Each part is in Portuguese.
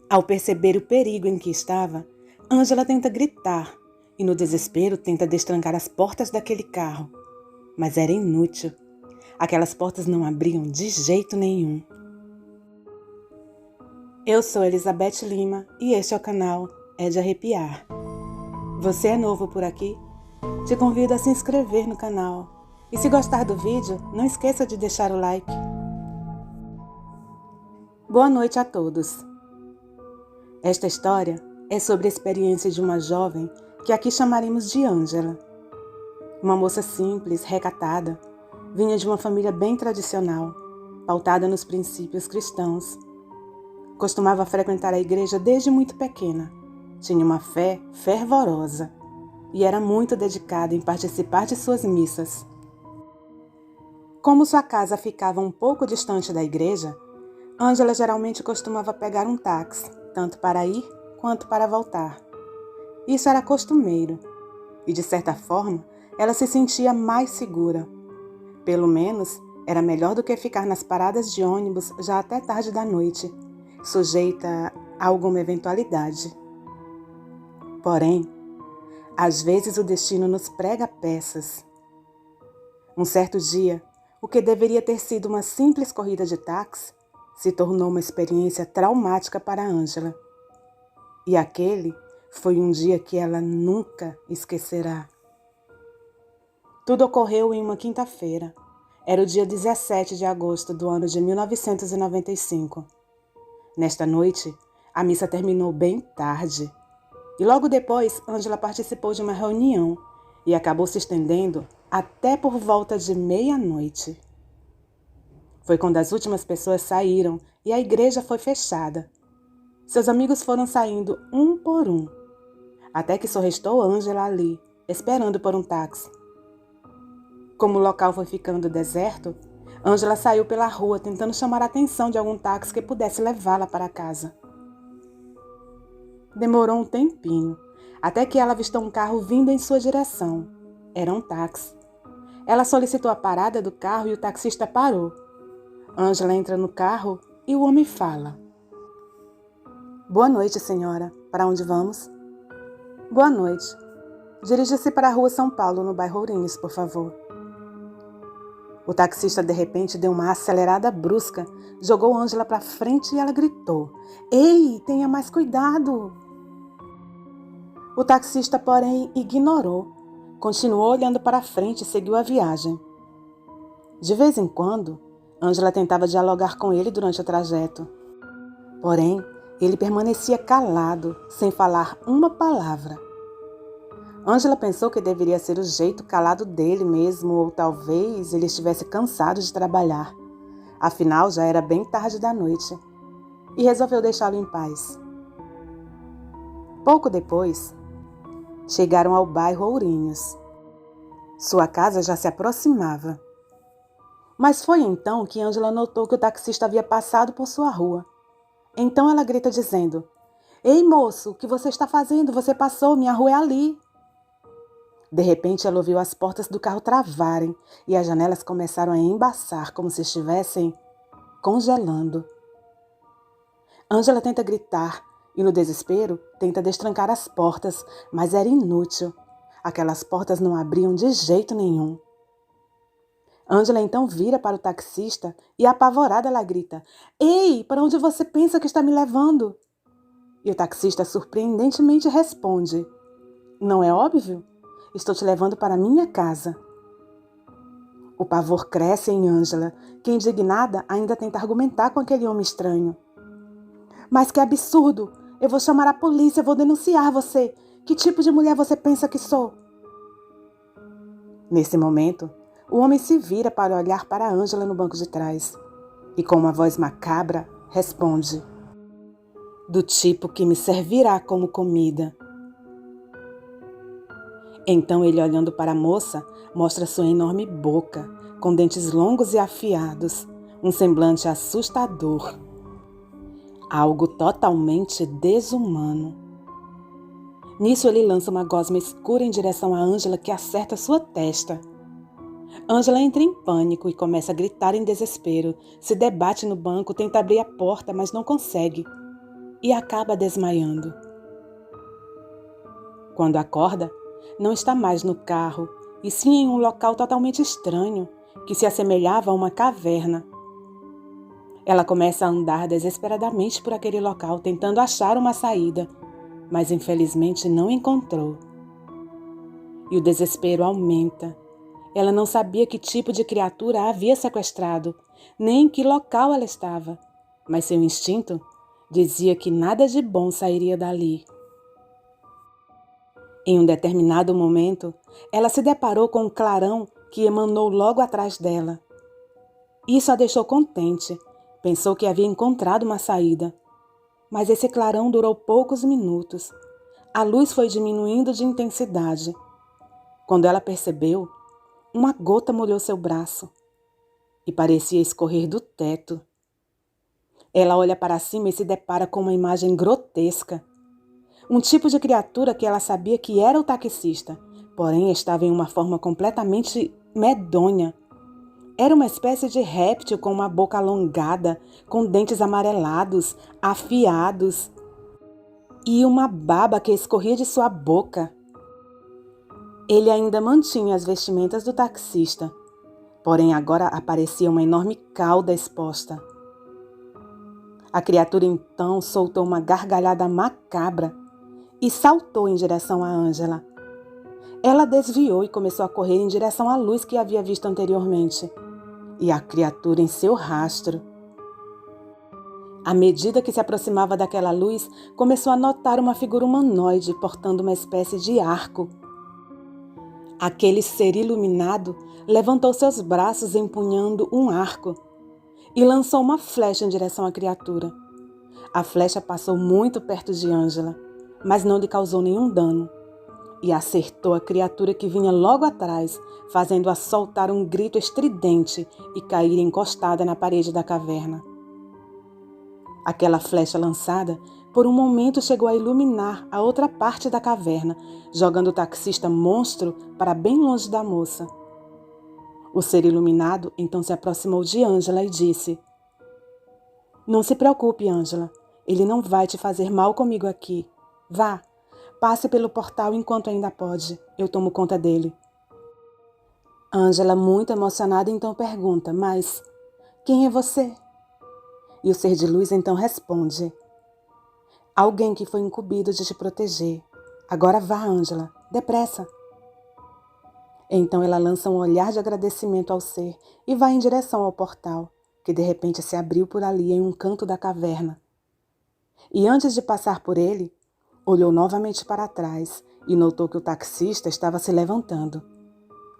Ao perceber o perigo em que estava, Ângela tenta gritar e, no desespero, tenta destrancar as portas daquele carro. Mas era inútil. Aquelas portas não abriam de jeito nenhum. Eu sou Elizabeth Lima e este é o canal É de Arrepiar. Você é novo por aqui? Te convido a se inscrever no canal. E se gostar do vídeo, não esqueça de deixar o like. Boa noite a todos. Esta história é sobre a experiência de uma jovem que aqui chamaremos de Ângela. Uma moça simples, recatada, vinha de uma família bem tradicional, pautada nos princípios cristãos. Costumava frequentar a igreja desde muito pequena. Tinha uma fé fervorosa e era muito dedicada em participar de suas missas. Como sua casa ficava um pouco distante da igreja, Ângela geralmente costumava pegar um táxi, tanto para ir quanto para voltar. Isso era costumeiro e, de certa forma, ela se sentia mais segura. Pelo menos, era melhor do que ficar nas paradas de ônibus já até tarde da noite, sujeita a alguma eventualidade. Porém, às vezes o destino nos prega peças. Um certo dia, o que deveria ter sido uma simples corrida de táxi se tornou uma experiência traumática para Ângela. E aquele foi um dia que ela nunca esquecerá. Tudo ocorreu em uma quinta-feira. Era o dia 17 de agosto do ano de 1995. Nesta noite, a missa terminou bem tarde. E logo depois, Ângela participou de uma reunião e acabou se estendendo até por volta de meia-noite. Foi quando as últimas pessoas saíram e a igreja foi fechada. Seus amigos foram saindo um por um, até que só restou Ângela ali, esperando por um táxi. Como o local foi ficando deserto, Ângela saiu pela rua tentando chamar a atenção de algum táxi que pudesse levá-la para casa. Demorou um tempinho, até que ela avistou um carro vindo em sua direção. Era um táxi. Ela solicitou a parada do carro e o taxista parou. Ângela entra no carro e o homem fala: "Boa noite, senhora. Para onde vamos?" "Boa noite. Dirija-se para a rua São Paulo, no bairro Ourinhos, por favor." O taxista, de repente, deu uma acelerada brusca, jogou Ângela para frente e ela gritou: "Ei, tenha mais cuidado!" O taxista, porém, ignorou. Continuou olhando para frente e seguiu a viagem. De vez em quando, Ângela tentava dialogar com ele durante o trajeto. Porém, ele permanecia calado, sem falar uma palavra. Ângela pensou que deveria ser o jeito calado dele mesmo, ou talvez ele estivesse cansado de trabalhar. Afinal, já era bem tarde da noite. E resolveu deixá-lo em paz. Pouco depois, chegaram ao bairro Ourinhos. Sua casa já se aproximava. Mas foi então que Ângela notou que o taxista havia passado por sua rua. Então ela grita dizendo: "Ei, moço, o que você está fazendo? Você passou, minha rua é ali." De repente ela ouviu as portas do carro travarem e as janelas começaram a embaçar como se estivessem congelando. Ângela tenta gritar e, no desespero, tenta destrancar as portas, mas era inútil. Aquelas portas não abriam de jeito nenhum. Ângela então vira para o taxista e, apavorada, ela grita: "Ei, para onde você pensa que está me levando?" E o taxista surpreendentemente responde: "Não é óbvio? Estou te levando para minha casa." O pavor cresce em Ângela, que, indignada, ainda tenta argumentar com aquele homem estranho. "Mas que absurdo! Eu vou chamar a polícia, vou denunciar você! Que tipo de mulher você pensa que sou?" Nesse momento, o homem se vira para olhar para Ângela no banco de trás e, com uma voz macabra, responde: "Do tipo que me servirá como comida." Então ele, olhando para a moça, mostra sua enorme boca, com dentes longos e afiados, um semblante assustador. Algo totalmente desumano. Nisso ele lança uma gosma escura em direção a Ângela, que acerta sua testa. Ângela entra em pânico e começa a gritar em desespero. Se debate no banco, tenta abrir a porta, mas não consegue. e acaba desmaiando. Quando acorda, não está mais no carro, e sim em um local totalmente estranho, que se assemelhava a uma caverna. Ela começa a andar desesperadamente por aquele local, tentando achar uma saída, mas infelizmente não encontrou. E o desespero aumenta. Ela não sabia que tipo de criatura a havia sequestrado, nem em que local ela estava, mas seu instinto dizia que nada de bom sairia dali. Em um determinado momento, ela se deparou com um clarão que emanou logo atrás dela. Isso a deixou contente. Pensou que havia encontrado uma saída. Mas esse clarão durou poucos minutos. A luz foi diminuindo de intensidade. Quando ela percebeu, uma gota molhou seu braço e parecia escorrer do teto. Ela olha para cima e se depara com uma imagem grotesca. Um tipo de criatura que ela sabia que era o taxista, porém estava em uma forma completamente medonha. Era uma espécie de réptil com uma boca alongada, com dentes amarelados, afiados, e uma baba que escorria de sua boca. Ele ainda mantinha as vestimentas do taxista, porém agora aparecia uma enorme cauda exposta. A criatura então soltou uma gargalhada macabra e saltou em direção a Angela. Ela desviou e começou a correr em direção à luz que havia visto anteriormente, e a criatura em seu rastro. À medida que se aproximava daquela luz, começou a notar uma figura humanoide portando uma espécie de arco. Aquele ser iluminado levantou seus braços empunhando um arco e lançou uma flecha em direção à criatura. A flecha passou muito perto de Angela, mas não lhe causou nenhum dano, e acertou a criatura que vinha logo atrás, fazendo-a soltar um grito estridente e cair encostada na parede da caverna. Aquela flecha lançada, por um momento chegou a iluminar a outra parte da caverna, jogando o taxista monstro para bem longe da moça. O ser iluminado então se aproximou de Angela e disse: "Não se preocupe, Angela. Ele não vai te fazer mal comigo aqui. Vá, passe pelo portal enquanto ainda pode. Eu tomo conta dele." Angela, muito emocionada, então pergunta: "Mas quem é você?" E o ser de luz então responde: "Alguém que foi incumbido de te proteger. Agora vá, Angela, depressa." Então ela lança um olhar de agradecimento ao ser e vai em direção ao portal, que de repente se abriu por ali em um canto da caverna. E antes de passar por ele, olhou novamente para trás e notou que o taxista estava se levantando.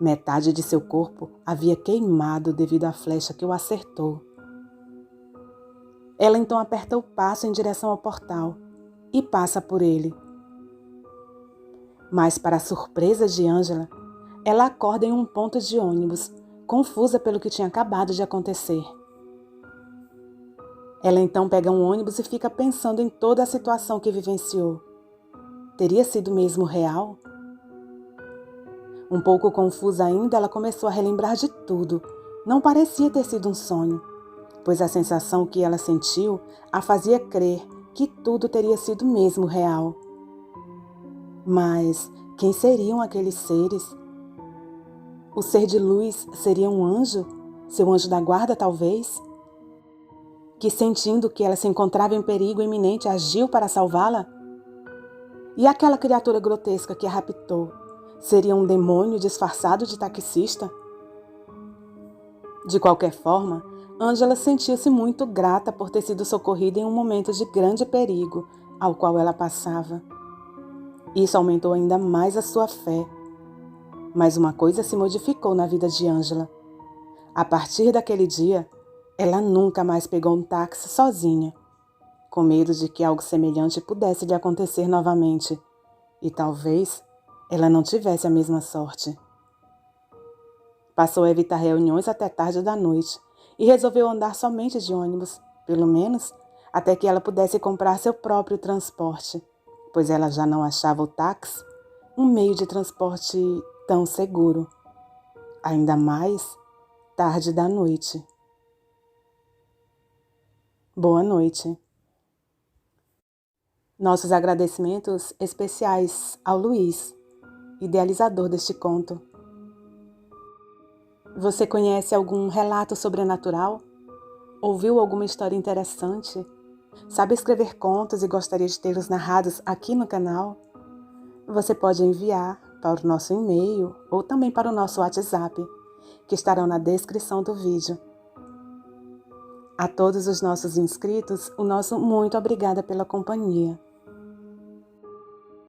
Metade de seu corpo havia queimado devido à flecha que o acertou. Ela então aperta o passo em direção ao portal e passa por ele. Mas, para a surpresa de Angela, ela acorda em um ponto de ônibus, confusa pelo que tinha acabado de acontecer. Ela então pega um ônibus e fica pensando em toda a situação que vivenciou. Teria sido mesmo real? Um pouco confusa ainda, ela começou a relembrar de tudo. Não parecia ter sido um sonho, pois a sensação que ela sentiu a fazia crer que tudo teria sido mesmo real. Mas quem seriam aqueles seres? O ser de luz seria um anjo? Seu anjo da guarda, talvez? Que, sentindo que ela se encontrava em perigo iminente, agiu para salvá-la? E aquela criatura grotesca que a raptou? Seria um demônio disfarçado de taxista? De qualquer forma, Angela sentiu-se muito grata por ter sido socorrida em um momento de grande perigo ao qual ela passava. Isso aumentou ainda mais a sua fé. Mas uma coisa se modificou na vida de Angela. A partir daquele dia, ela nunca mais pegou um táxi sozinha, com medo de que algo semelhante pudesse lhe acontecer novamente, e talvez ela não tivesse a mesma sorte. Passou a evitar reuniões até tarde da noite e resolveu andar somente de ônibus, pelo menos até que ela pudesse comprar seu próprio transporte, pois ela já não achava o táxi um meio de transporte tão seguro, ainda mais tarde da noite. Boa noite. Nossos agradecimentos especiais ao Luiz, idealizador deste conto. Você conhece algum relato sobrenatural? Ouviu alguma história interessante? Sabe escrever contos e gostaria de tê-los narrados aqui no canal? Você pode enviar para o nosso e-mail ou também para o nosso WhatsApp, que estarão na descrição do vídeo. A todos os nossos inscritos, o nosso muito obrigada pela companhia.